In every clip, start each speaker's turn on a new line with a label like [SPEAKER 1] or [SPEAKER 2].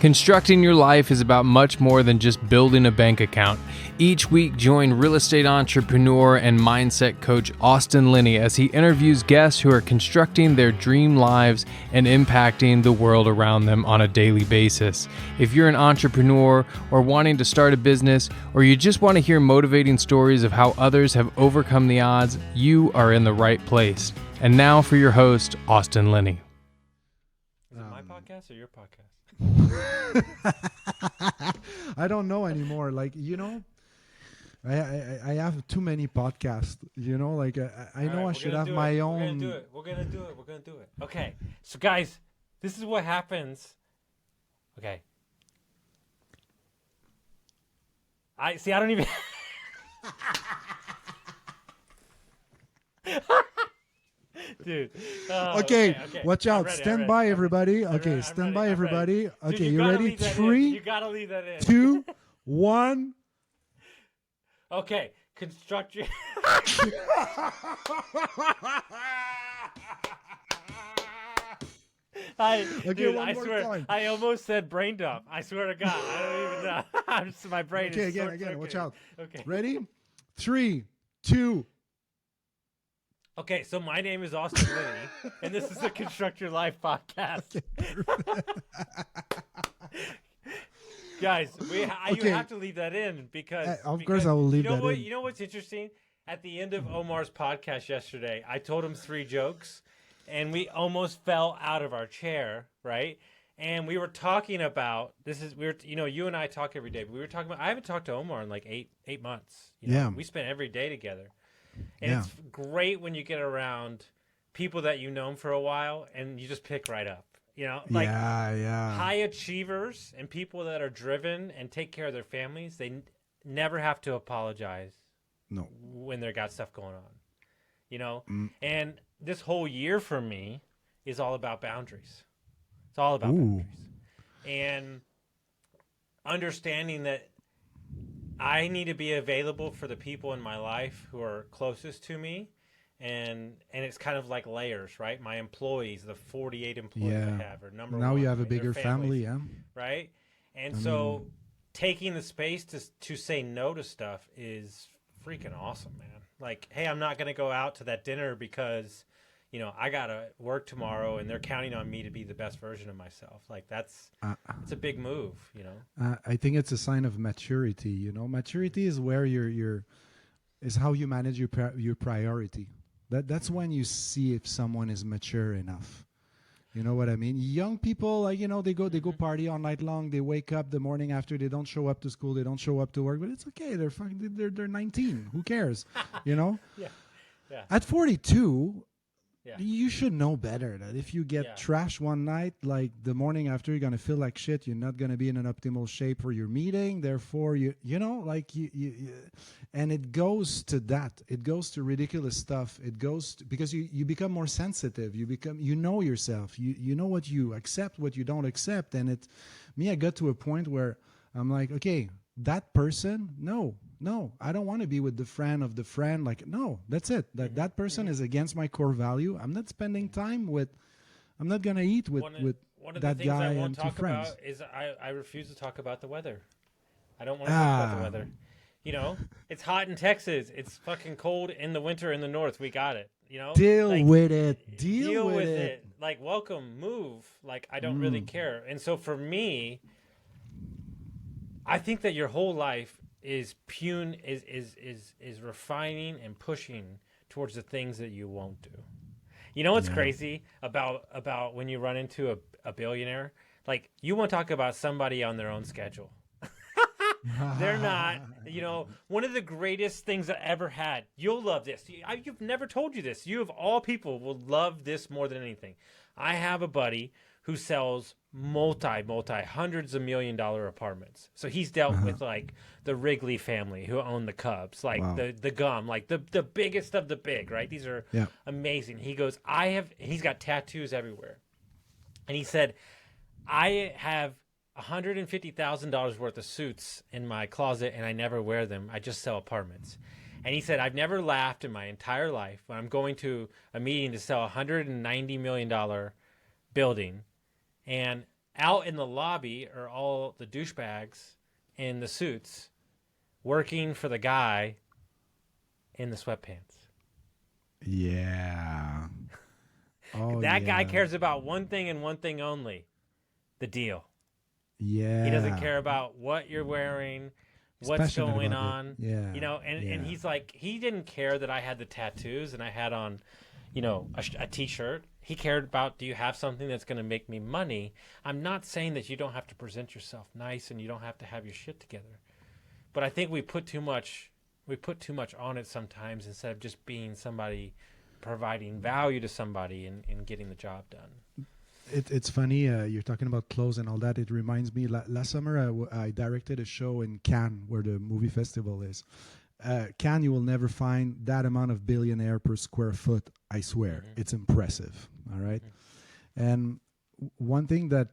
[SPEAKER 1] Constructing your life is about much more than just building a bank account. Each week, join real estate entrepreneur and mindset coach Austin Linney as he interviews guests who are constructing their dream lives and impacting the world around them on a daily basis. If you're an entrepreneur or wanting to start a business, or you just want to hear motivating stories of how others have overcome the odds, you are in the right place. And now for your host, Austin Linney.
[SPEAKER 2] Is it my podcast or your podcast?
[SPEAKER 3] I don't know anymore. Like, I have too many podcasts, I know I should have my own.
[SPEAKER 2] We're going to do it. Okay. So guys, this is what happens. Okay. I don't even. Dude.
[SPEAKER 3] Okay. Watch out. Stand by, everybody. Okay, stand by, everybody. Okay,
[SPEAKER 2] dude,
[SPEAKER 3] you ready? 3,
[SPEAKER 2] you gotta leave that in.
[SPEAKER 3] 2, 1.
[SPEAKER 2] Okay, construct your. I swear,
[SPEAKER 3] time.
[SPEAKER 2] I almost said brain dump. I swear to God, I don't even know. My brain
[SPEAKER 3] Okay,
[SPEAKER 2] is
[SPEAKER 3] again. Watch out.
[SPEAKER 2] Okay.
[SPEAKER 3] Ready? 3, 2.
[SPEAKER 2] Okay, so my name is Austin Linney, and this is the Construct Your Life podcast. Guys, you have to leave that in because
[SPEAKER 3] of course I will leave that in.
[SPEAKER 2] You know what's interesting? At the end of Omar's podcast yesterday, I told him 3 jokes, and we almost fell out of our chair, right? And we were talking about you and I talk every day, but we were talking about I haven't talked to Omar in like 8 months. We spent every day together. And it's great when you get around people that you've known for a while and you just pick right up, high achievers and people that are driven and take care of their families. They never have to apologize when they got stuff going on, and this whole year for me is all about boundaries. It's all about boundaries and understanding that I need to be available for the people in my life who are closest to me, and it's kind of like layers, right? My employees, the 48 employees I have, are number one.
[SPEAKER 3] Now you have a
[SPEAKER 2] right?
[SPEAKER 3] bigger family,
[SPEAKER 2] right? And so taking the space to say no to stuff is freaking awesome, man. Like, hey, I'm not going to go out to that dinner because I got to work tomorrow and they're counting on me to be the best version of myself. Like it's a big move,
[SPEAKER 3] I think it's a sign of maturity, Maturity is where is how you manage your priority. That's when you see if someone is mature enough. You know what I mean? Young people, they go party all night long. They wake up the morning after, they don't show up to school, they don't show up to work, but it's okay. They're 19. Who cares?
[SPEAKER 2] Yeah.
[SPEAKER 3] At 42,
[SPEAKER 2] yeah.
[SPEAKER 3] You should know better that if you get trashed one night, like the morning after, you're going to feel like shit. You're not going to be in an optimal shape for your meeting. Therefore, and it goes to that. It goes to ridiculous stuff. It goes because you become more sensitive. You know yourself. You know what you accept, what you don't accept. And I got to a point where I'm like, okay, that person, no, I don't want to be with the friend of the friend. Like, no, that's it. That person is against my core value. I'm not spending time I'm not going to eat with
[SPEAKER 2] one of
[SPEAKER 3] that
[SPEAKER 2] the things
[SPEAKER 3] guy
[SPEAKER 2] I won't
[SPEAKER 3] and 2
[SPEAKER 2] talk
[SPEAKER 3] friends.
[SPEAKER 2] about is I refuse to talk about the weather. I don't want to talk about the weather. It's hot in Texas. It's fucking cold in the winter in the north. We got it.
[SPEAKER 3] Deal with it. Deal with it.
[SPEAKER 2] Like, welcome, move. Like, I don't really care. And so for me, I think that your whole life is refining and pushing towards the things that you won't do. You know what's crazy about when you run into a billionaire? Like, you want to talk about somebody on their own schedule. They're not, one of the greatest things I ever had. You'll love this. You've never told you this. You of all people will love this more than anything. I have a buddy who sells multi hundreds of $1 million apartments. So he's dealt with like the Wrigley family who own the Cubs, like the Gum, like the biggest of the big, right? These are amazing. He goes, he's got tattoos everywhere. And he said, I have $150,000 worth of suits in my closet and I never wear them. I just sell apartments. And he said, I've never laughed in my entire life when I'm going to a meeting to sell a $190 million building. And Out in the lobby are all the douchebags in the suits working for the guy in the sweatpants.
[SPEAKER 3] Yeah. Oh,
[SPEAKER 2] That guy
[SPEAKER 3] yeah.
[SPEAKER 2] cares about one thing and one thing only, the deal.
[SPEAKER 3] Yeah.
[SPEAKER 2] He doesn't care about what you're wearing,
[SPEAKER 3] He's
[SPEAKER 2] what's
[SPEAKER 3] passionate
[SPEAKER 2] going
[SPEAKER 3] about it.
[SPEAKER 2] on.
[SPEAKER 3] Yeah.
[SPEAKER 2] You know, and
[SPEAKER 3] Yeah.
[SPEAKER 2] he's like, he didn't care that I had the tattoos and I had on, you know, a t-shirt. He cared about, do you have something that's going to make me money? I'm not saying that you don't have to present yourself nice and you don't have to have your shit together. But I think we put too much on it sometimes instead of just being somebody providing value to somebody and getting the job done.
[SPEAKER 3] It's funny, you're talking about clothes and all that. It reminds me, last summer I directed a show in Cannes, where the movie festival is. Cannes, you will never find that amount of billionaire per square foot, I swear.
[SPEAKER 2] Mm-hmm.
[SPEAKER 3] It's impressive, all right? And one thing that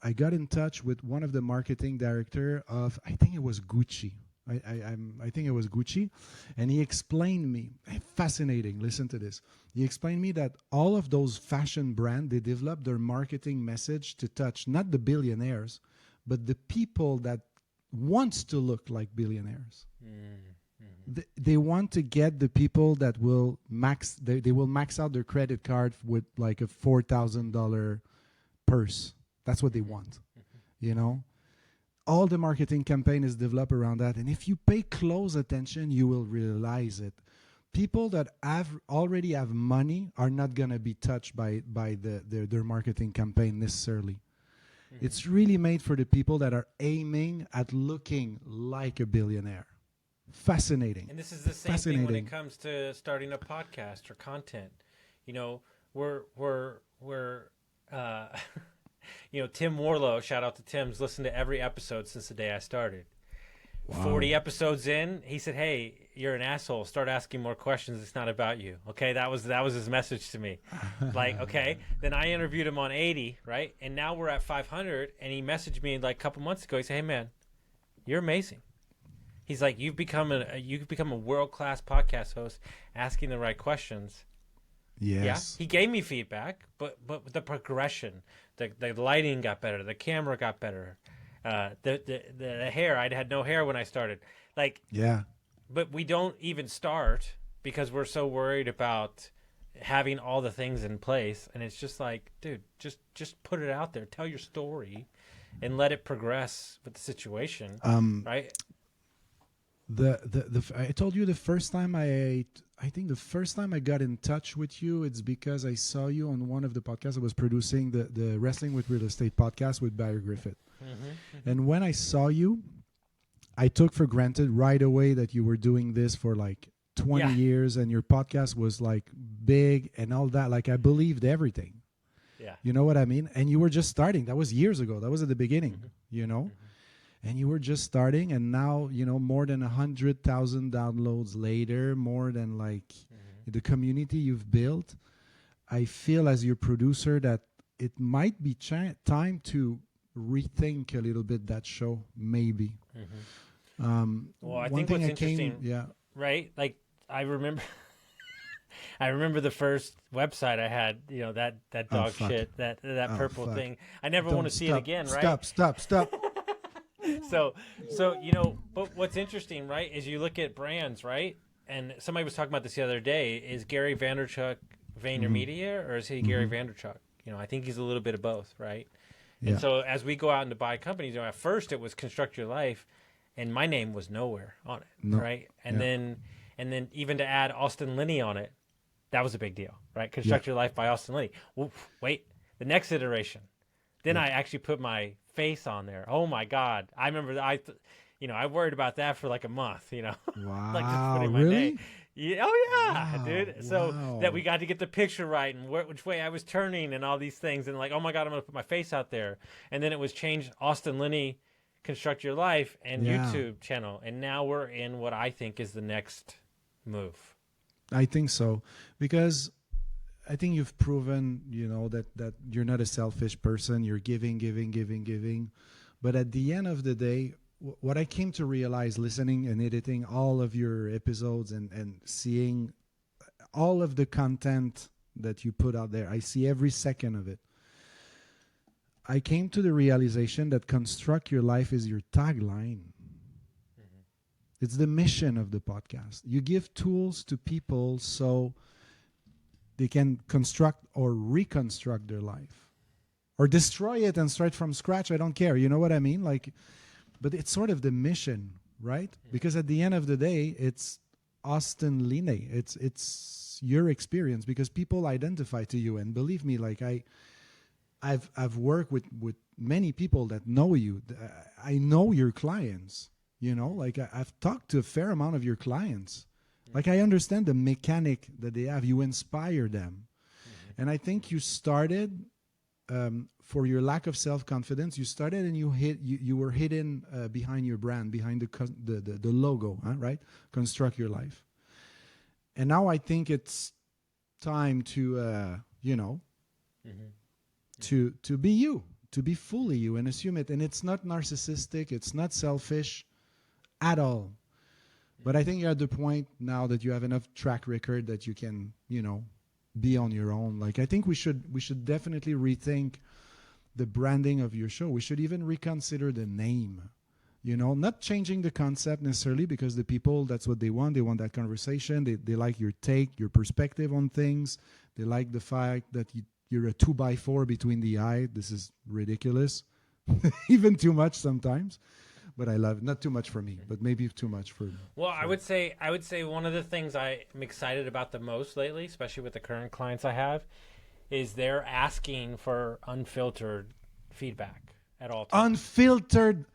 [SPEAKER 3] I got in touch with one of the marketing director of, I think it was Gucci. I think it was Gucci, and he explained me, fascinating, listen to this. He explained me that all of those fashion brands, they develop their marketing message to touch not the billionaires, but the people that wants to look like billionaires. They want to get the people that will they will max out their credit card with like a $4,000 purse. That's what they want, you know? All the marketing campaign is developed around that. And if you pay close attention, you will realize it. People that already have money are not going to be touched by their marketing campaign necessarily. Mm-hmm. It's really made for the people that are aiming at looking like a billionaire. Fascinating.
[SPEAKER 2] And this is the same thing when it comes to starting a podcast or content. You know, we're you know, Tim Warlow, shout out to Tim's listened to every episode since the day I started. Wow. 40 episodes in, he said, "Hey, you're an asshole. Start asking more questions. It's not about you." Okay, that was his message to me. Like, okay, then I interviewed him on 80, right? And now we're at 500, and he messaged me like a couple months ago. He said, "Hey, man, you're amazing." He's like, "You've become a world-class podcast host, asking the right questions."
[SPEAKER 3] Yes.
[SPEAKER 2] Yeah, he gave me feedback, but the progression, the lighting got better, the camera got better, the hair. I had no hair when I started. Like, yeah. But we don't even start because we're so worried about having all the things in place, and it's just like, dude, just put it out there, tell your story, and let it progress with the situation, right?
[SPEAKER 3] I told you the first time I think the first time I got in touch with you, it's because I saw you on one of the podcasts I was producing, the Wrestling with Real Estate podcast with Barry Griffith. Mm-hmm. And when I saw you, I took for granted right away that you were doing this for like 20 years and your podcast was like big and all that. Like I believed everything. Yeah. You know what I mean? And you were just starting. That was years ago. That was at the beginning, you know? And you were just starting, and now, you know, more than 100,000 downloads later, more than like the community you've built. I feel as your producer that it might be time to rethink a little bit that show, maybe.
[SPEAKER 2] Well, I think what's interesting, right? Like I remember the first website I had, you know, that dog shit, that purple thing. I never want to see it again, right?
[SPEAKER 3] Stop.
[SPEAKER 2] So you know, but what's interesting, right, is you look at brands, right? And somebody was talking about this the other day. Is Gary Vaynerchuk VaynerMedia, or is he Gary Vaynerchuk? You know, I think he's a little bit of both, right? Yeah. And so as we go out and to buy companies, you know, at first it was Construct Your Life, and my name was nowhere on it, right? And then even to add Austin Linney on it, that was a big deal, right? Construct Your Life by Austin Linney. Well, wait, the next iteration. Then I actually put my face on there. Oh my God! I remember I worried about that for like a month. You know,
[SPEAKER 3] wow,
[SPEAKER 2] like just putting my
[SPEAKER 3] really?
[SPEAKER 2] name. Yeah, wow, dude. So that we got to get the picture right and which way I was turning and all these things, and like, oh my God, I'm gonna put my face out there. And then it was changed Austin Linney, Construct Your Life, and YouTube channel, and now we're in what I think is the next move.
[SPEAKER 3] I think so, because I think you've proven, you know, that you're not a selfish person. You're giving. But at the end of the day, what I came to realize listening and editing all of your episodes and seeing all of the content that you put out there, I see every second of it. I came to the realization that construct your life is your tagline. It's the mission of the podcast. You give tools to people so they can construct or reconstruct their life, or destroy it and start from scratch. I don't care. You know what I mean? Like, but it's sort of the mission, right? Because at the end of the day, it's Austin Linney. It's your experience, because people identify to you. And believe me, like I've worked with many people that know you. I know your clients. You know, like I've talked to a fair amount of your clients. Like I understand the mechanic that they have. You inspire them. And I think you started for your lack of self-confidence. You started and you were hidden behind your brand, behind the logo, right? Construct your life. And now I think it's time to, to be you, to be fully you and assume it. And it's not narcissistic. It's not selfish at all. But I think you're at the point now that you have enough track record that you can, be on your own. Like I think we should definitely rethink the branding of your show. We should even reconsider the name. Not changing the concept necessarily, because the people, that's what they want. They want that conversation. They like your take, your perspective on things. They like the fact that you're a 2x4 between the eye. This is ridiculous. Even too much sometimes. But I love it. Not too much for me, but maybe too much for.
[SPEAKER 2] Well, I would say one of the things I'm excited about the most lately, especially with the current clients I have, is they're asking for unfiltered feedback at all times.
[SPEAKER 3] Unfiltered,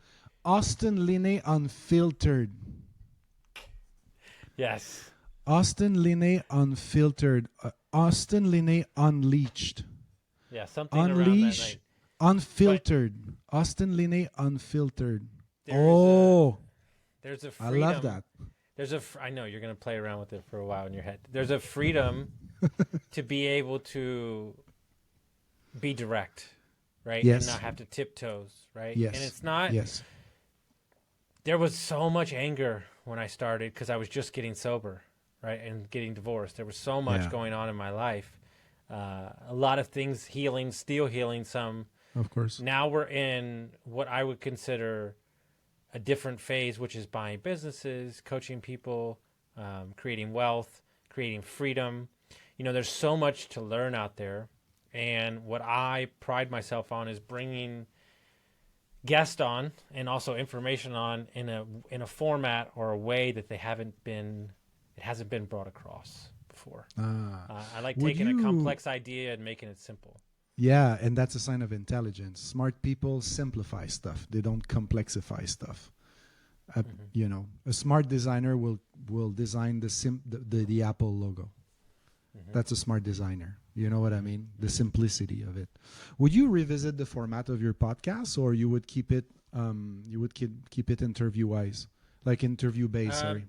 [SPEAKER 3] Austin Linney, unfiltered.
[SPEAKER 2] Yes.
[SPEAKER 3] Austin Linney, unfiltered. Austin Linney, unleashed.
[SPEAKER 2] Yeah, something around that night.
[SPEAKER 3] Unfiltered. Austin Linney, unfiltered.
[SPEAKER 2] There's a freedom.
[SPEAKER 3] I love that.
[SPEAKER 2] I know you're going to play around with it for a while in your head. There's a freedom to be able to be direct, right?
[SPEAKER 3] Yes.
[SPEAKER 2] And not have to tiptoes, right?
[SPEAKER 3] Yes.
[SPEAKER 2] And it's not.
[SPEAKER 3] Yes.
[SPEAKER 2] There was so much anger when I started because I was just getting sober, right? And getting divorced. There was so much going on in my life. A lot of things healing, still healing some.
[SPEAKER 3] Of course.
[SPEAKER 2] Now we're in what I would consider a different phase, which is buying businesses, coaching people, creating wealth, creating freedom. There's so much to learn out there. And what I pride myself on is bringing guests on and also information on in a format or a way that it hasn't been brought across before. I like taking a complex idea and making it simple.
[SPEAKER 3] Yeah, and that's a sign of intelligence. Smart people simplify stuff. They don't complexify stuff. A smart designer will design the Apple logo. That's a smart designer. You know what I mean? The simplicity of it. Would you revisit the format of your podcast, or you would keep it? Keep it interview wise, like interview based. Sorry.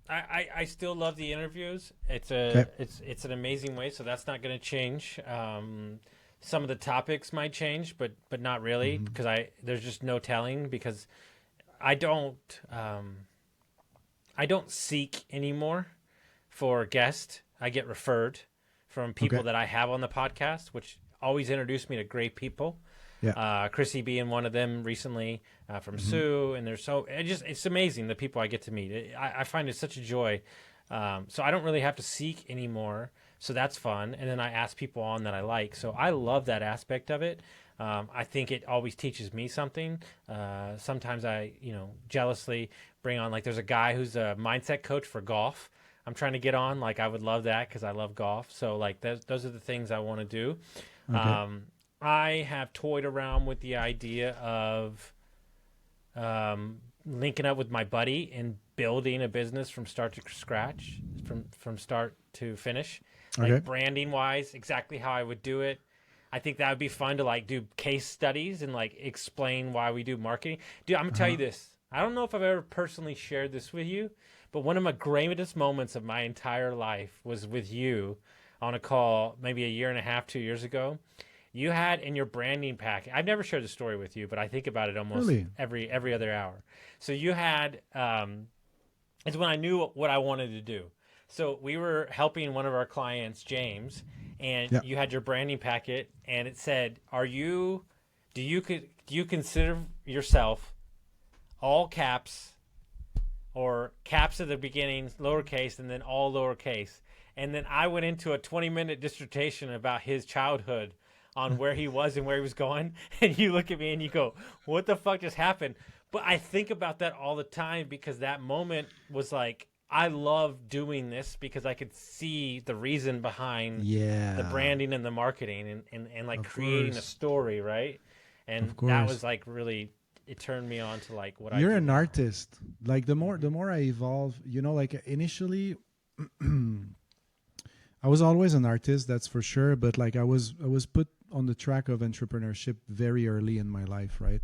[SPEAKER 2] I still love the interviews. It's an amazing way. So that's not going to change. Some of the topics might change, but not really, because there's just no telling, because I don't seek anymore for guests. I get referred from people that I have on the podcast, which always introduce me to great people. Yeah. Chrissy being one of them recently, from Sue, and it's amazing the people I get to meet. I find it such a joy. So I don't really have to seek anymore. So that's fun. And then I ask people on that I like. So I love that aspect of it. I think it always teaches me something. Sometimes I, jealously bring on, like, there's a guy who's a mindset coach for golf. I'm trying to get on. Like, I would love that because I love golf. So, like, those are the things I want to do. Okay. I have toyed around with the idea of linking up with my buddy and building a business from start to scratch, from start to finish. Like, branding wise, exactly how I would do it. I think that would be fun to, like, do case studies and, like, explain why we do marketing. Dude, I'm gonna tell you this. I don't know if I've ever personally shared this with you, but one of my greatest moments of my entire life was with you on a call maybe a year and a half, 2 years ago. You had in your branding pack, I've never shared the story with you, but I think about it almost every other hour. So you had, it's when I knew what I wanted to do. So we were helping one of our clients, James, and you had your branding packet, and it said, do you consider yourself all caps or caps at the beginning, lowercase, and then all lowercase? And then I went into a 20-minute dissertation about his childhood on where he was and where he was going. And you look at me and you go, what the fuck just happened? But I think about that all the time because that moment was like, I love doing this because I could see the reason behind the branding and the marketing and like creating a story, right? And that was like really, it turned me on to like what
[SPEAKER 3] You're an artist. Like the more I evolve, like initially I was always an artist, that's for sure, but like I was put on the track of entrepreneurship very early in my life, right?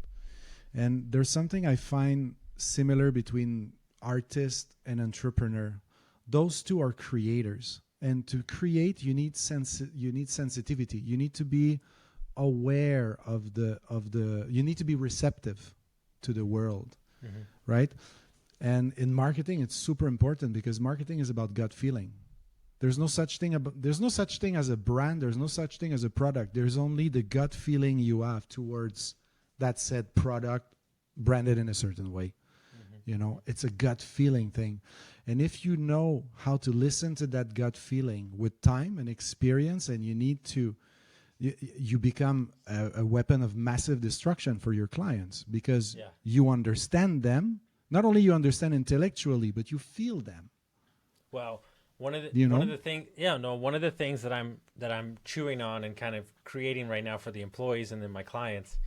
[SPEAKER 3] And there's something I find similar between artist and entrepreneur. Those two are creators, and to create you need sensitivity. You need to be aware of the you need to be receptive to the world, right? And in marketing it's super important because marketing is about gut feeling. There's no such thing as a brand, there's no such thing as a product. There's only the gut feeling you have towards that said product branded in a certain way. It's a gut feeling thing. And if you know how to listen to that gut feeling with time and experience, and you become a weapon of massive destruction for your clients because you understand them. Not only you understand intellectually, but you feel them.
[SPEAKER 2] Well, one of the things that I'm chewing on and kind of creating right now for the employees and then my clients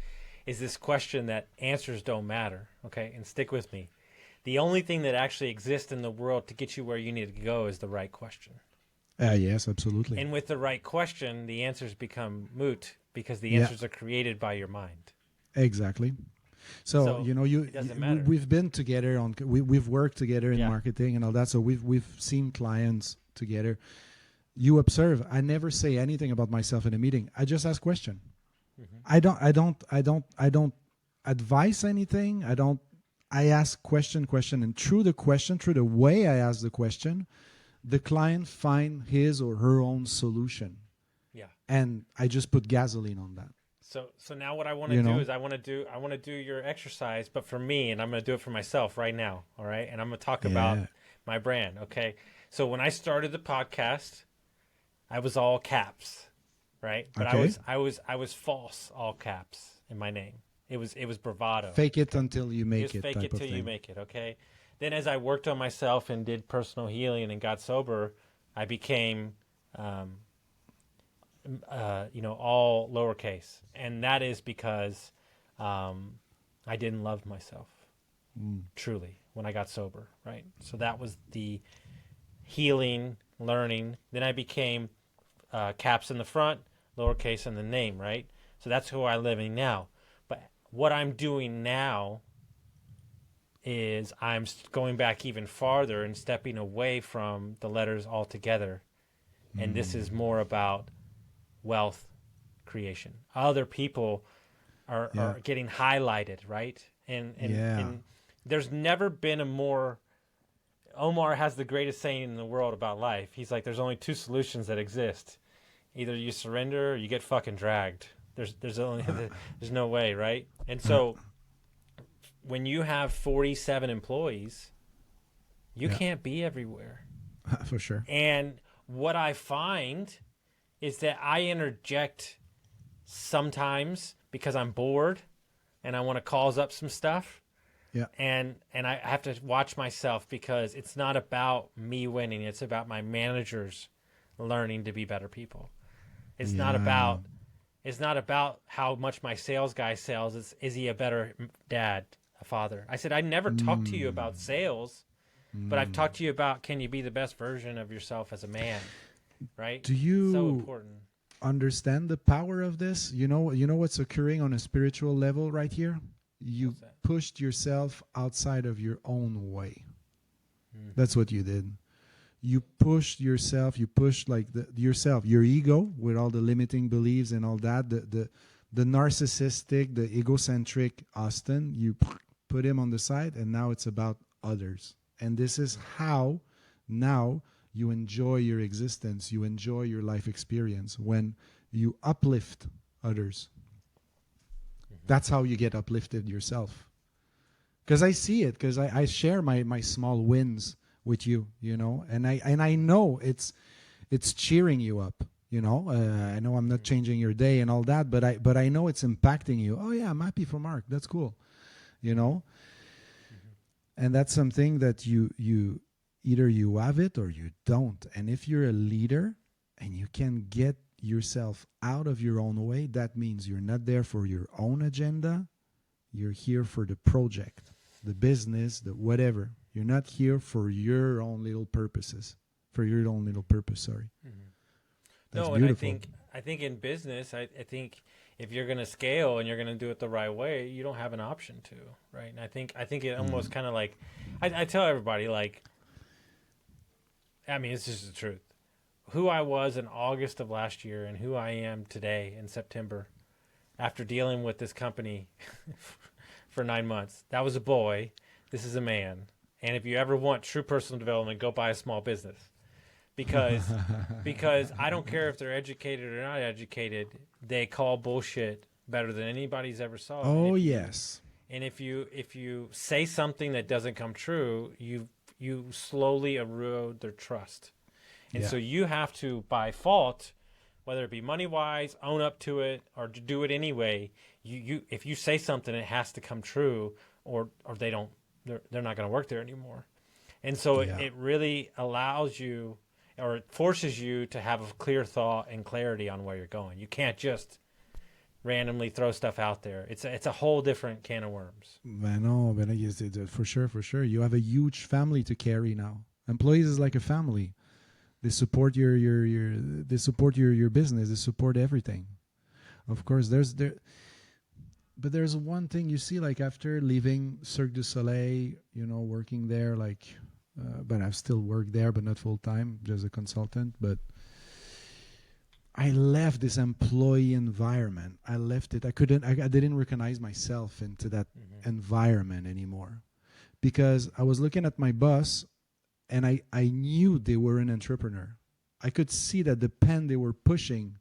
[SPEAKER 2] is this question that answers don't matter. Okay, and stick with me. The only thing that actually exists in the world to get you where you need to go is the right question.
[SPEAKER 3] Yes, absolutely.
[SPEAKER 2] And with the right question, the answers become moot because the answers are created by your mind.
[SPEAKER 3] Exactly. So we've been together we've worked together in marketing and all that. So we've seen clients together. You observe. I never say anything about myself in a meeting. I just ask question. I don't advise anything. I ask question, and through the way I ask the question, the client find his or her own solution. Yeah. And I just put gasoline on that.
[SPEAKER 2] So now what I want to do is I want to do your exercise, but for me, and I'm going to do it for myself right now. All right. And I'm going to talk about my brand. Okay. So when I started the podcast, I was all caps, right? But I was false, all caps in my name. It was bravado.
[SPEAKER 3] Fake it until you make it.
[SPEAKER 2] Fake it till you make it. Okay. Then as I worked on myself and did personal healing and got sober, I became, all lowercase. And that is because I didn't love myself truly when I got sober, right? So that was the healing, learning. Then I became caps in the front, lowercase in the name, right? So that's who I'm living now. But what I'm doing now is I'm going back even farther and stepping away from the letters altogether. And this is more about wealth creation. Other people are getting highlighted, right? And there's never been a more... Omar has the greatest saying in the world about life. He's like, there's only two solutions that exist. Either you surrender or you get fucking dragged. There's no way, right? And so when you have 47 employees, you can't be everywhere.
[SPEAKER 3] For sure.
[SPEAKER 2] And what I find is that I interject sometimes because I'm bored and I want to cause up some stuff. Yeah. And I have to watch myself because it's not about me winning. It's about my managers learning to be better people. It's not about how much my sales guy sells. Is he a better dad, a father? I said, I never talked to you about sales, but I've talked to you about, can you be the best version of yourself as a man, right?
[SPEAKER 3] Do you
[SPEAKER 2] so important.
[SPEAKER 3] Understand the power of this? You know what's occurring on a spiritual level right here? You pushed yourself outside of your own way. That's what you did. You pushed yourself. You pushed like yourself, your ego with all the limiting beliefs and all that. The narcissistic, the egocentric Austin. You put him on the side, and now it's about others. And this is how now you enjoy your existence. You enjoy your life experience when you uplift others. That's how you get uplifted yourself. Because I see it, because I share my small wins with you, you know, and I know it's cheering you up, you know. I know I'm not changing your day and all that, but I know it's impacting you. Oh yeah, I'm happy for Mark. That's cool, you know. And that's something that you either you have it or you don't. And if you're a leader and you can get yourself out of your own way, that means you're not there for your own agenda. You're here for the project, the business, the whatever. You're not here for your own little purposes, sorry. That's
[SPEAKER 2] No,
[SPEAKER 3] beautiful.
[SPEAKER 2] and I think in business, I think if you're going to scale and you're going to do it the right way, you don't have an option to, right? And I think it almost kind of like, I tell everybody, like, I mean, it's just the truth. Who I was in August of last year and who I am today in September, after dealing with this company for 9 months. That was a boy. This is a man. And if you ever want true personal development, go buy a small business. Because I don't care if they're educated or not educated, they call bullshit better than anybody's ever saw.
[SPEAKER 3] Oh, yes.
[SPEAKER 2] And if you say something that doesn't come true, you slowly erode their trust. And so you have to, by fault, whether it be money-wise, own up to it, or to do it anyway, you if you say something, it has to come true, or they're not going to work there anymore. And so it really allows you, or it forces you to have a clear thought and clarity on where you're going. You can't just randomly throw stuff out there. It's a whole different can of worms.
[SPEAKER 3] No, for sure. You have a huge family to carry now. Employees is like a family. They support your business. They support everything. Of course, but there's one thing you see, like after leaving Cirque du Soleil, you know, working there, like, but I've still worked there, but not full time, just a consultant. But I left this employee environment. I left it. I didn't recognize myself into that environment anymore, because I was looking at my boss. And I knew they were an entrepreneur. I could see that the pen they were pushing,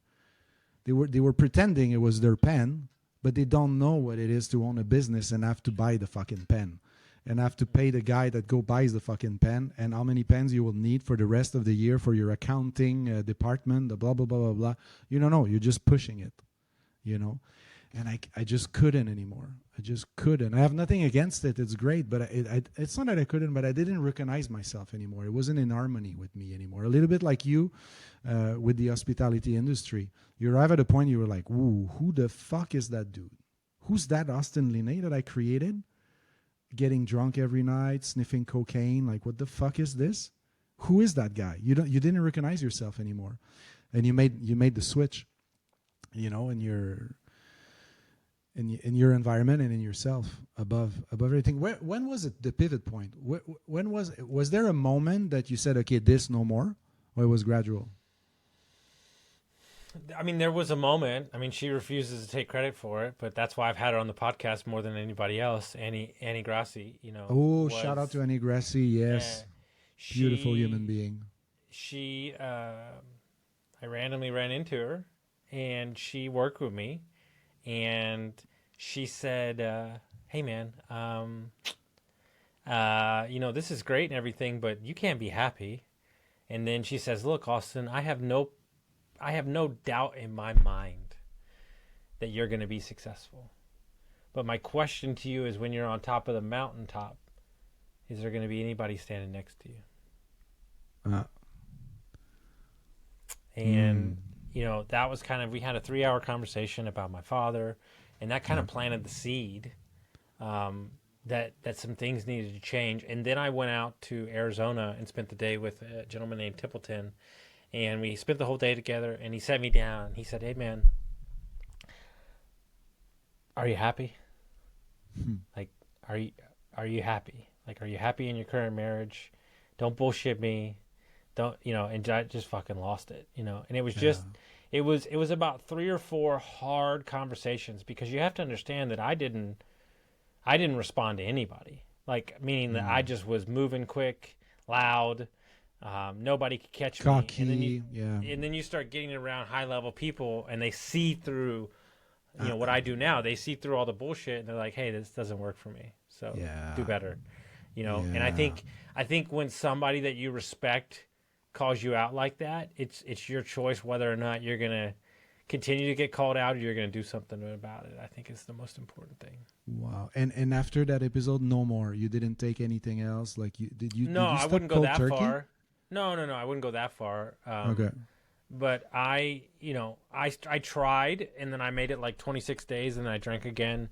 [SPEAKER 3] they were pretending it was their pen, but they don't know what it is to own a business and have to buy the fucking pen, and have to pay the guy that buys the fucking pen, and how many pens you will need for the rest of the year for your accounting department, the blah blah blah blah blah. You don't know. You're just pushing it, you know. And I just couldn't anymore. I just couldn't. I have nothing against it. It's great, but it's not that I couldn't, but I didn't recognize myself anymore. It wasn't in harmony with me anymore. A little bit like you with the hospitality industry. You arrive at a point you were like, "Ooh, who the fuck is that dude? Who's that Austin Linney that I created? Getting drunk every night, sniffing cocaine. Like, what the fuck is this? Who is that guy?" You didn't recognize yourself anymore, and you made the switch, you know, and you're in your environment and in yourself above everything. When was it the pivot point? When was there a moment that you said, okay, this no more, or it was gradual?
[SPEAKER 2] I mean, there was a moment. I mean, she refuses to take credit for it, but that's why I've had her on the podcast more than anybody else. Annie Grassi, you know.
[SPEAKER 3] Oh, shout out to Annie Grassi. Yes, beautiful human being.
[SPEAKER 2] I randomly ran into her, and she worked with me. And she said, hey, man, you know, this is great and everything, but you can't be happy. And then she says, look, Austin, I have no doubt in my mind that you're going to be successful. But my question to you is, when you're on top of the mountaintop, is there going to be anybody standing next to you? And... You know, that was kind of, we had a 3-hour conversation about my father, and that kind of planted the seed that some things needed to change. And then I went out to Arizona and spent the day with a gentleman named Templeton, and we spent the whole day together, and he sat me down, and he said, hey, man, are you happy? Like, are you happy? Like, are you happy in your current marriage? Don't bullshit me. Don't, you know, and I just fucking lost it, you know. And it was just, it was about 3 or 4 hard conversations, because you have to understand that I didn't respond to anybody. Like, meaning that I just was moving quick, loud, nobody could catch
[SPEAKER 3] Cocky,
[SPEAKER 2] me. And then you start getting around high level people, and they see through what I do now. They see through all the bullshit and they're like, hey, this doesn't work for me. So do better. And I think when somebody that you respect calls you out like that, it's your choice whether or not you're going to continue to get called out or you're going to do something about it. I think it's the most important thing.
[SPEAKER 3] Wow. And after that episode, no more. You didn't take anything else? Like
[SPEAKER 2] No,
[SPEAKER 3] did you
[SPEAKER 2] I
[SPEAKER 3] stop
[SPEAKER 2] wouldn't go
[SPEAKER 3] cold
[SPEAKER 2] that
[SPEAKER 3] turkey?
[SPEAKER 2] far. No, I wouldn't go that far.
[SPEAKER 3] Okay.
[SPEAKER 2] But I tried, and then I made it like 26 days, and then I drank again,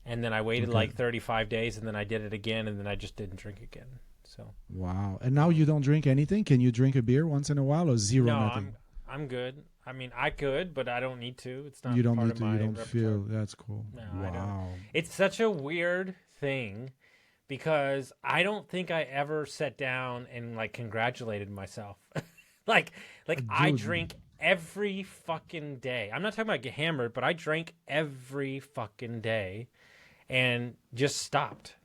[SPEAKER 2] and then I waited like 35 days, and then I did it again, and then I just didn't drink again. So.
[SPEAKER 3] Wow. And now you don't drink anything? Can you drink a beer once in a while or zero?
[SPEAKER 2] No,
[SPEAKER 3] nothing?
[SPEAKER 2] I'm good. I mean, I could, but I don't need to. It's not.
[SPEAKER 3] You don't
[SPEAKER 2] part
[SPEAKER 3] need
[SPEAKER 2] of
[SPEAKER 3] to.
[SPEAKER 2] my
[SPEAKER 3] You don't
[SPEAKER 2] repertoire.
[SPEAKER 3] feel. That's cool.
[SPEAKER 2] No,
[SPEAKER 3] wow.
[SPEAKER 2] I don't. It's such a weird thing because I don't think I ever sat down and like congratulated myself. like I drink every fucking day. I'm not talking about get hammered, but I drank every fucking day and just stopped.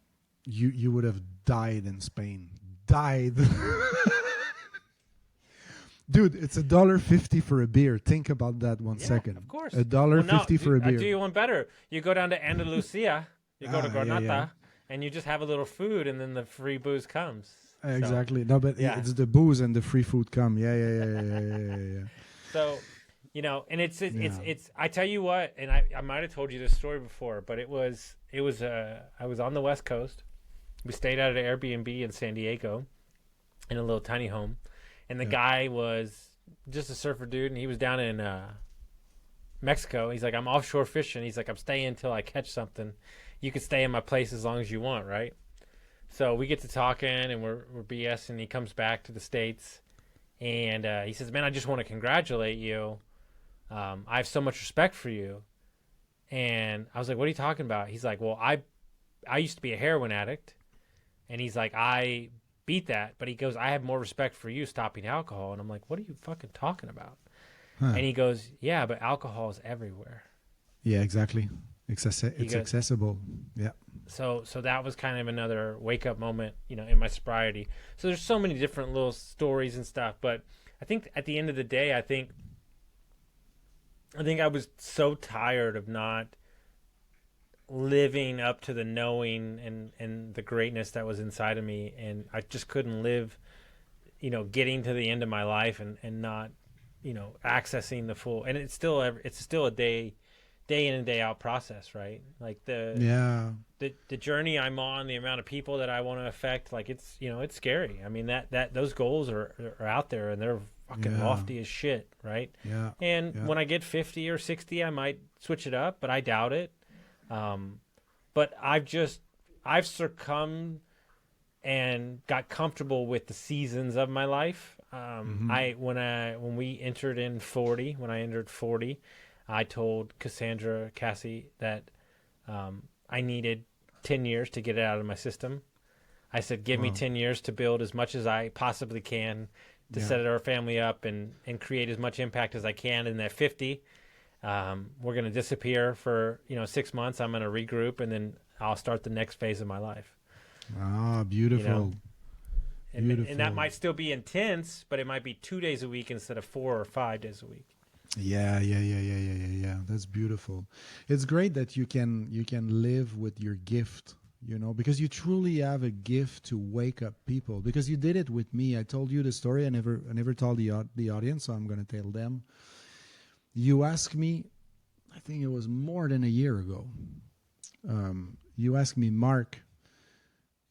[SPEAKER 3] You would have died in Spain. Died. Dude, it's $1.50 for a beer. Think about that one second.
[SPEAKER 2] Of course.
[SPEAKER 3] $1.50 for a beer.
[SPEAKER 2] I'll do you one better. You go down to Andalusia, you go to Granada,
[SPEAKER 3] yeah.
[SPEAKER 2] and you just have a little food, and then the free booze comes.
[SPEAKER 3] Exactly. No, but it's the booze and the free food come. Yeah.
[SPEAKER 2] So, and it's I tell you what, and I might have told you this story before, but I was on the West Coast. We stayed at an Airbnb in San Diego in a little tiny home. And the guy was just a surfer dude, and he was down in Mexico. He's like, I'm offshore fishing. He's like, I'm staying until I catch something. You can stay in my place as long as you want, right? So we get to talking, and we're BSing. He comes back to the States, and he says, man, I just want to congratulate you. I have so much respect for you. And I was like, what are you talking about? He's like, well, I used to be a heroin addict. And he's like, I beat that, but he goes, I have more respect for you stopping alcohol. And I'm like, what are you fucking talking about? And he goes, yeah, but alcohol is everywhere.
[SPEAKER 3] Yeah, exactly. It's accessible. Yeah.
[SPEAKER 2] So that was kind of another wake up moment, in my sobriety. So there's so many different little stories and stuff, but I think at the end of the day, I think I was so tired of not living up to the knowing and the greatness that was inside of me, and I just couldn't live getting to the end of my life and not accessing the full, and it's still a day in and day out process, right? Like the journey I'm on, the amount of people that I want to affect, like it's scary. I mean that those goals are out there, and they're fucking lofty as shit, right? When I get 50 or 60, I might switch it up, but I doubt it. But I've succumbed and got comfortable with the seasons of my life. When I entered 40, I told Cassie that I needed 10 years to get it out of my system. I said, give me 10 years to build as much as I possibly can to set our family up and create as much impact as I can. And at 50, we're going to disappear for 6 months. I'm going to regroup, and then I'll start the next phase of my life.
[SPEAKER 3] Ah, beautiful.
[SPEAKER 2] And that might still be intense, but it might be 2 days a week instead of 4 or 5 days a week.
[SPEAKER 3] Yeah. That's beautiful. It's great that you can live with your gift, because you truly have a gift to wake up people. Because you did it with me. I told you the story. I never told the audience, so I'm going to tell them. You asked me, I think it was more than a year ago. You asked me, Mark,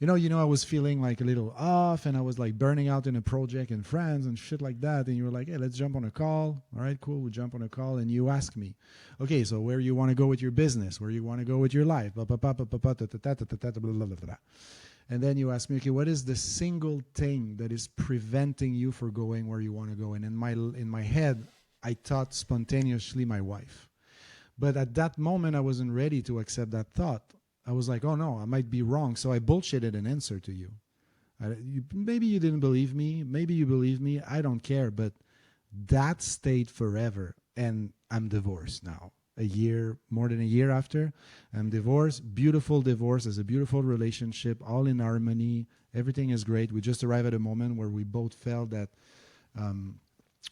[SPEAKER 3] I was feeling like a little off, and I was like burning out in a project in France and shit like that. And you were like, hey, let's jump on a call. All right, cool. We jump on a call. And you asked me, okay, so where you want to go with your business, where you want to go with your life, and then you asked me, okay, what is the single thing that is preventing you from going where you want to go? And in my head, I thought spontaneously my wife. But at that moment, I wasn't ready to accept that thought. I was like, oh no, I might be wrong. So I bullshitted an answer to you. Maybe you didn't believe me. Maybe you believe me. I don't care. But that stayed forever. And I'm divorced now. More than a year after, I'm divorced. Beautiful divorce. It's a beautiful relationship, all in harmony. Everything is great. We just arrived at a moment where we both felt that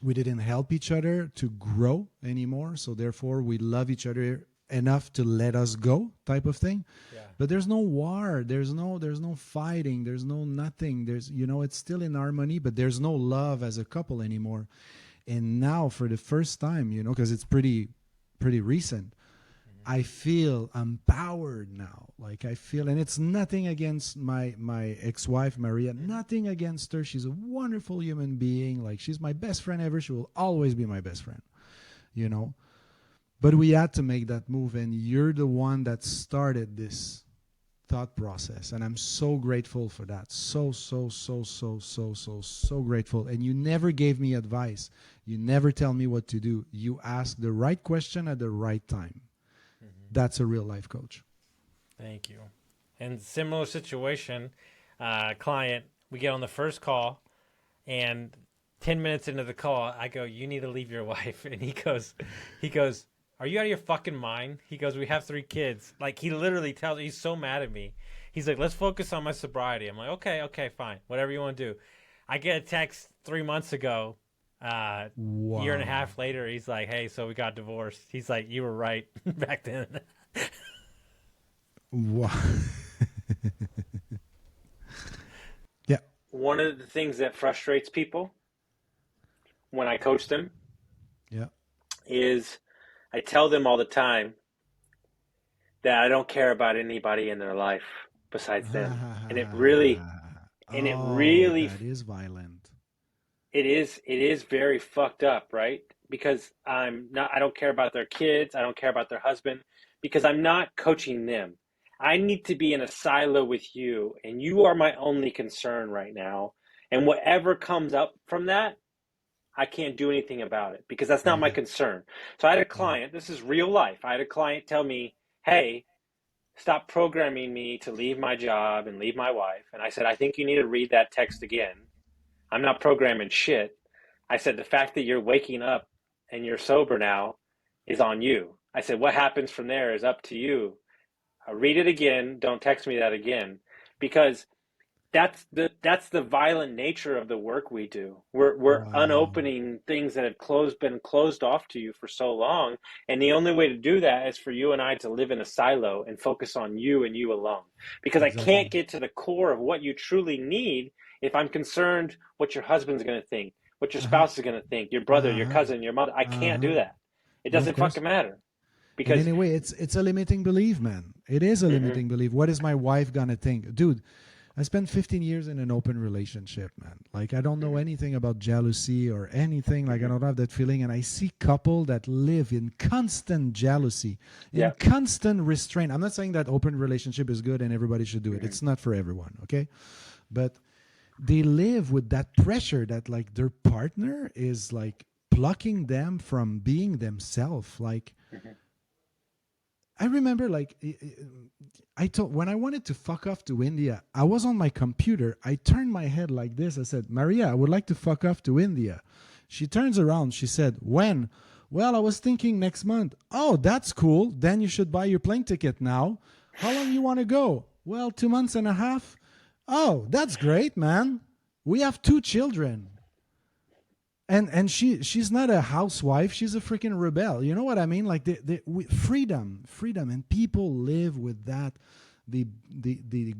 [SPEAKER 3] we didn't help each other to grow anymore. So therefore, we love each other enough to let us go type of thing.
[SPEAKER 2] Yeah.
[SPEAKER 3] But there's no war, there's no fighting, there's no nothing. There's, you know, it's still in harmony, but there's no love as a couple anymore. And now for the first time, you know, because it's pretty recent, I feel empowered now. Like I feel, and it's nothing against my ex-wife Maria, nothing against her. She's a wonderful human being. Like she's my best friend ever. She will always be my best friend, you know. But we had to make that move, and you're the one that started this thought process, and I'm so grateful for that. So grateful. And you never gave me advice. You never tell me what to do. You ask the right question at the right time. That's a real life coach.
[SPEAKER 2] Thank you. And similar situation, client, we get on the first call, and 10 minutes into the call, I go, "You need to leave your wife." And he goes, "Are you out of your fucking mind?" He goes, "We have 3 kids." Like, he literally tells me, he's so mad at me. He's like, "Let's focus on my sobriety." I'm like, okay, fine. Whatever you want to do. I get a text 3 months ago,
[SPEAKER 3] Wow.
[SPEAKER 2] year and a half later. He's like, "Hey, so we got divorced." He's like, "You were right back then."
[SPEAKER 3] Wow. Yeah.
[SPEAKER 2] One of the things that frustrates people when I coach them is I tell them all the time that I don't care about anybody in their life besides them. And it really
[SPEAKER 3] that is violent.
[SPEAKER 2] It is very fucked up, right? Because I don't care about their kids, I don't care about their husband, because I'm not coaching them. I need to be in a silo with you, and you are my only concern right now. And whatever comes up from that, I can't do anything about it because that's not my concern. So I had a client, this is real life. I had a client tell me, "Hey, stop programming me to leave my job and leave my wife." And I said, "I think you need to read that text again. I'm not programming shit." I said, "The fact that you're waking up and you're sober now is on you." I said, "What happens from there is up to you. Read it again. Don't text me that again." Because that's the violent nature of the work we do. We're unopening things that have been closed off to you for so long. And the only way to do that is for you and I to live in a silo and focus on you and you alone. Because I can't get to the core of what you truly need if I'm concerned what your husband's going to think, what your spouse is going to think, your brother, your cousin, your mother. I can't do that. It doesn't fucking matter. Because
[SPEAKER 3] and anyway, it's a limiting belief, man. It is a limiting belief. What is my wife gonna think? Dude, I spent 15 years in an open relationship, man. Like, I don't know anything about jealousy or anything. Like, I don't have that feeling. And I see couple that live in constant jealousy, in constant restraint. I'm not saying that open relationship is good and everybody should do it. It's not for everyone, okay? But they live with that pressure that, like, their partner is, like, plucking them from being themselves. Like, I remember, like, when I wanted to fuck off to India, I was on my computer. I turned my head like this. I said, "Maria, I would like to fuck off to India." She turns around. She said, "When?" "Well, I was thinking next month." "Oh, that's cool. Then you should buy your plane ticket now." "How long you want to go?" "Well, 2 months and a half." "Oh, that's great, man. We have 2 children." And she's not a housewife. She's a freaking rebel. You know what I mean? Like, freedom, and people live with that. They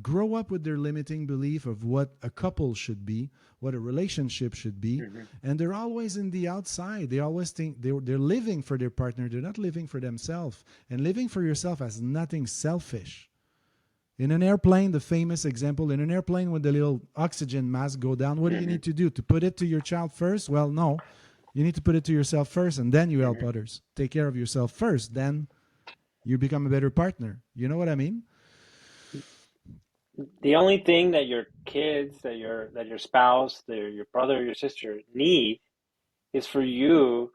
[SPEAKER 3] grow up with their limiting belief of what a couple should be, what a relationship should be, and they're always in the outside. They always think they're living for their partner. They're not living for themselves. And living for yourself has nothing selfish. In an airplane, the famous example, in an airplane when the little oxygen mask go down, what do you need to do? To put it to your child first? Well, no. You need to put it to yourself first, and then you help others. Take care of yourself first, then you become a better partner. You know what I mean?
[SPEAKER 2] The only thing that your kids, that your spouse, your brother, your sister need is for you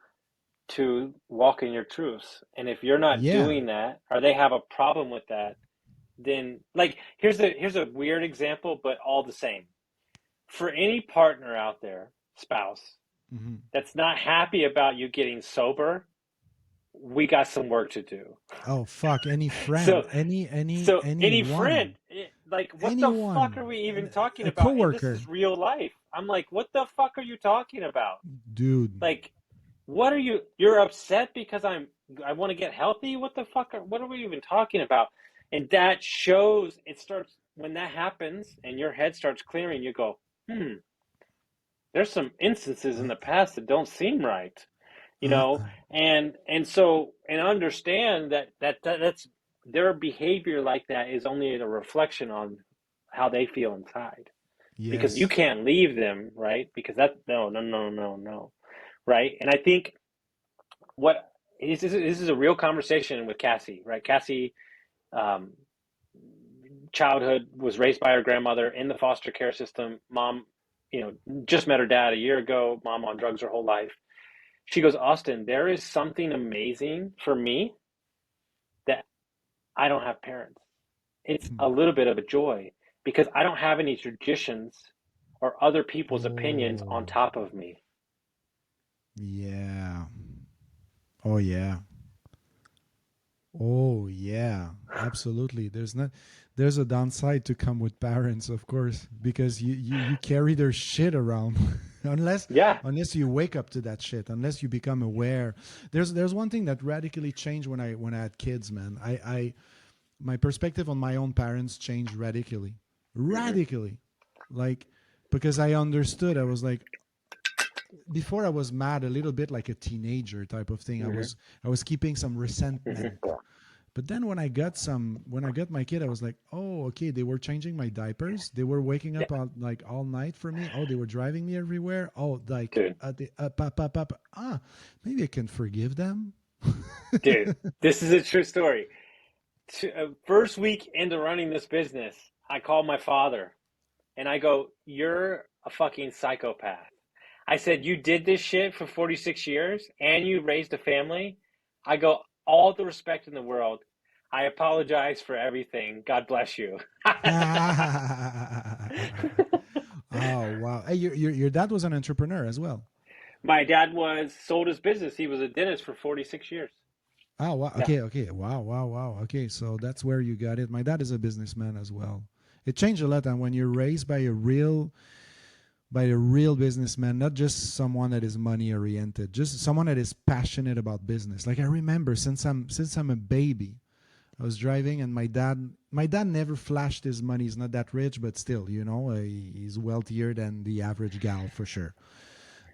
[SPEAKER 2] to walk in your truths. And if you're not doing that, or they have a problem with that, then, like, here's a weird example, but all the same. For any partner out there, spouse, that's not happy about you getting sober, we got some work to do.
[SPEAKER 3] Oh, fuck. Any friend,
[SPEAKER 2] So
[SPEAKER 3] any
[SPEAKER 2] friend, like, what the fuck are we even talking about?
[SPEAKER 3] Coworker.
[SPEAKER 2] And this is real life. I'm like, what the fuck are you talking about?
[SPEAKER 3] Dude.
[SPEAKER 2] Like, what are you're upset because I'm I want to get healthy. What the fuck? What are we even talking about? And that shows, it starts, when that happens and your head starts clearing, you go, there's some instances in the past that don't seem right,
[SPEAKER 3] uh,
[SPEAKER 2] and understand that's their behavior like that is only a reflection on how they feel inside, because you
[SPEAKER 3] yes.
[SPEAKER 2] can't leave them, right? Because that, no, no, no, no, no, right? And I think what this is a real conversation with Cassie, right? Cassie, um, childhood, was raised by her grandmother in the foster care system. Mom, just met her dad a year ago. Mom on drugs her whole life. She goes, Austin, there is something amazing for me that I don't have parents. It's a little bit of a joy because I don't have any traditions or other people's opinions on
[SPEAKER 3] Oh,
[SPEAKER 2] top of me.
[SPEAKER 3] yeah. Oh, yeah. Oh, yeah. Absolutely. There's a downside to come with parents, of course, because you carry their shit around. unless
[SPEAKER 2] Yeah.
[SPEAKER 3] unless you wake up to that shit, unless you become aware. There's one thing that radically changed when I had kids, man. I my perspective on my own parents changed radically.
[SPEAKER 2] Mm-hmm.
[SPEAKER 3] Radically. Like, because I understood. I was like, before I was mad a little bit like a teenager type of thing.
[SPEAKER 2] Mm-hmm.
[SPEAKER 3] I was keeping some resentment.
[SPEAKER 2] Mm-hmm.
[SPEAKER 3] But then when I got my kid, I was like, oh, okay, they were changing my diapers. They were waking
[SPEAKER 2] Yeah,
[SPEAKER 3] up all night for me. Oh, they were driving me everywhere. Oh, like
[SPEAKER 2] dude,
[SPEAKER 3] maybe I can forgive them.
[SPEAKER 2] dude, this is a true story. First week into running this business, I called my father and I go, "You're a fucking psychopath." I said, "You did this shit for 46 years and you raised a family." I go, "All the respect in the world. I apologize for everything. God bless you."
[SPEAKER 3] Oh wow! Hey, your dad was an entrepreneur as well.
[SPEAKER 2] My dad was sold his business. He was a dentist for 46 years.
[SPEAKER 3] Oh wow!
[SPEAKER 2] Yeah.
[SPEAKER 3] Okay. Wow. Okay, so that's where you got it. My dad is a businessman as well. It changed a lot, and when you're raised by a real businessman, not just someone that is money oriented, just someone that is passionate about business. Like I remember since I'm a baby, I was driving and my dad never flashed his money. He's not that rich, but still, he's wealthier than the average gal for sure.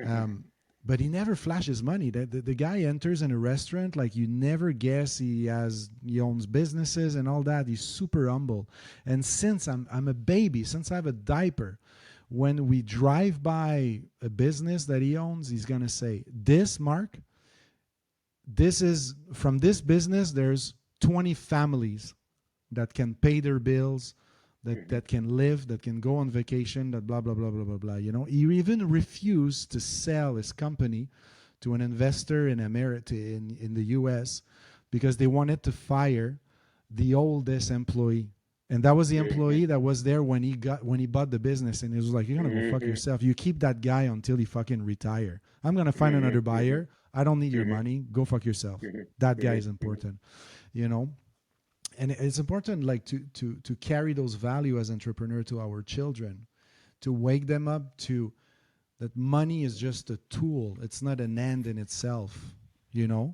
[SPEAKER 3] Um, but he never flashes money. The guy enters in a restaurant like you never guess he owns businesses and all that. He's super humble. And since I'm a baby, since I have a diaper, when we drive by a business that he owns, he's gonna say, "This, Mark, this is from this business. There's 20 families that can pay their bills, that can live, that can go on vacation, that blah blah blah blah blah blah." He even refused to sell his company to an investor in America, in the U.S., because they wanted to fire the oldest employee. And that was the employee that was there when he bought the business, and he was like, "You're gonna go fuck yourself. You keep that guy until he fucking retire. I'm gonna find another buyer. I don't need your money. Go fuck yourself." That guy is important, you know. And it's important, like to carry those values as entrepreneur to our children, to wake them up to that money is just a tool. It's not an end in itself, you know.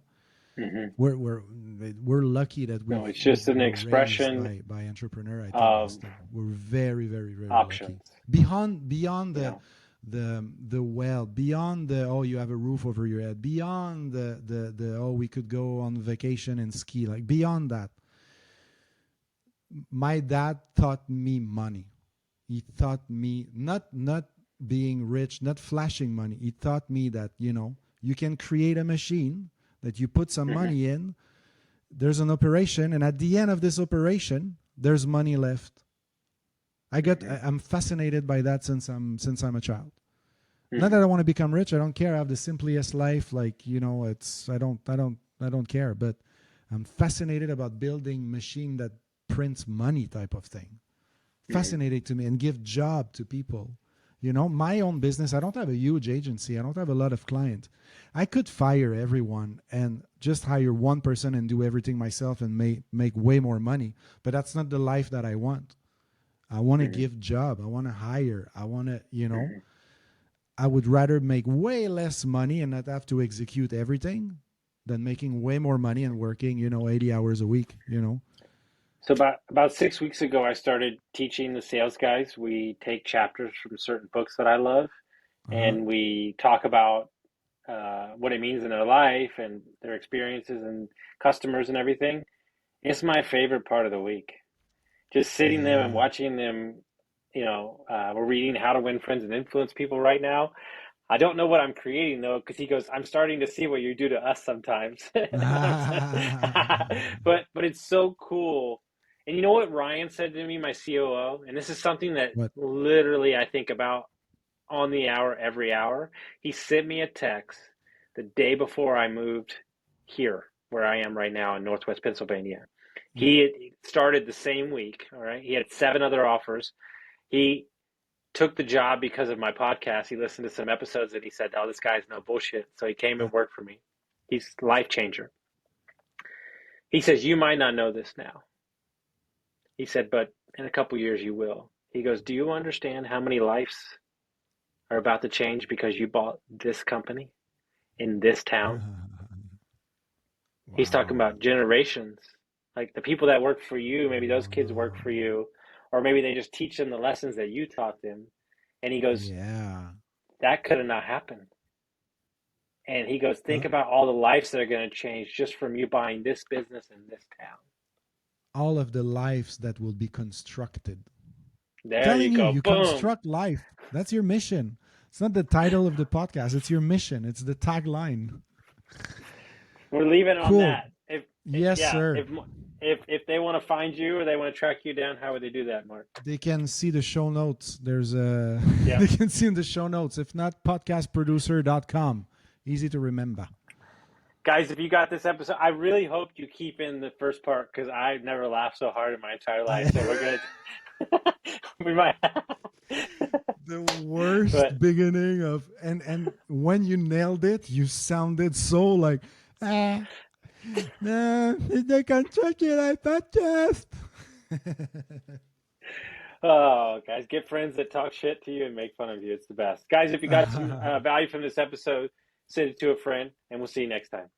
[SPEAKER 2] Mm-hmm.
[SPEAKER 3] We're lucky that
[SPEAKER 2] No, it's just an
[SPEAKER 3] were raised
[SPEAKER 2] expression
[SPEAKER 3] by entrepreneur. I think,
[SPEAKER 2] of
[SPEAKER 3] Austin, we're very very very lucky.
[SPEAKER 2] options.
[SPEAKER 3] Beyond
[SPEAKER 2] You know,
[SPEAKER 3] the well, beyond the oh you have a roof over your head, beyond the oh we could go on vacation and ski, like beyond that, my dad taught me money. He taught me not being rich, not flashing money. He taught me that you can create a machine that you put some money in. There's an operation, and at the end of this operation, there's money left. I'm fascinated by that since I'm a child. Not that I want to become rich. I don't care. I have the simplest life. Like it's I don't care. But I'm fascinated about building machine that prints money type of thing. Fascinating to me, and give job to people. My own business, I don't have a huge agency. I don't have a lot of clients. I could fire everyone and just hire one person and do everything myself and make way more money. But that's not the life that I want. I want to give job. I want to hire. I want to, I would rather make way less money and not have to execute everything than making way more money and working, 80 hours a week,
[SPEAKER 2] So about 6 weeks ago, I started teaching the sales guys. We take chapters from certain books that I love,
[SPEAKER 3] Uh-huh.
[SPEAKER 2] and we talk about what it means in their life and their experiences and customers and everything. It's my favorite part of the week. Just sitting there and
[SPEAKER 3] Yeah.
[SPEAKER 2] watching them. We're reading How to Win Friends and Influence People right now. I don't know what I'm creating though, because he goes, "I'm starting to see what you do to us sometimes." But it's so cool. And you know what Ryan said to me, my COO, and this is something that
[SPEAKER 3] What?
[SPEAKER 2] literally I think about on the hour, every hour. He sent me a text the day before I moved here, where I am right now in Northwest Pennsylvania.
[SPEAKER 3] Yeah.
[SPEAKER 2] He had started the same week. All right. He had 7 other offers. He took the job because of my podcast. He listened to some episodes and he said, "Oh, this guy's no bullshit." So he came
[SPEAKER 3] Yeah.
[SPEAKER 2] and worked for me. He's a life changer. He says, "You might not know this now." He said, "But in a couple years you will." He goes, "Do you understand how many lives are about to change because you bought this company in this town?" He's talking
[SPEAKER 3] Wow.
[SPEAKER 2] about generations. Like the people that work for you, maybe those kids work for you, or maybe they just teach them the lessons that you taught them. And he goes,
[SPEAKER 3] Yeah.
[SPEAKER 2] that could have not happened. And he goes,
[SPEAKER 3] Uh,
[SPEAKER 2] think about all the lives that are going to change just from you buying this business in this town.
[SPEAKER 3] all of the lives that will be constructed.
[SPEAKER 2] There you
[SPEAKER 3] Telling you,
[SPEAKER 2] go.
[SPEAKER 3] you
[SPEAKER 2] Boom.
[SPEAKER 3] construct life. That's your mission. It's not the title of the podcast. It's your mission. It's the tagline.
[SPEAKER 2] We're leaving on
[SPEAKER 3] Cool.
[SPEAKER 2] that.
[SPEAKER 3] Yes,
[SPEAKER 2] Yeah,
[SPEAKER 3] sir.
[SPEAKER 2] if they want to find you or they want to track you down, how would they do that, Mark?
[SPEAKER 3] They can see the show notes. There's a
[SPEAKER 2] Yeah.
[SPEAKER 3] they can see in the show notes. If not, podcastproducer.com. Easy to remember.
[SPEAKER 2] Guys, if you got this episode, I really hope you keep in the first part because I've never laughed so hard in my entire life. So we're gonna, we might.
[SPEAKER 3] The worst
[SPEAKER 2] But
[SPEAKER 3] beginning of and when you nailed it, you sounded so like no, they construct your life podcast.
[SPEAKER 2] oh, guys, get friends that talk shit to you and make fun of you. It's the best. Guys, if you got some value from this episode, send it to a friend, and we'll see you next time.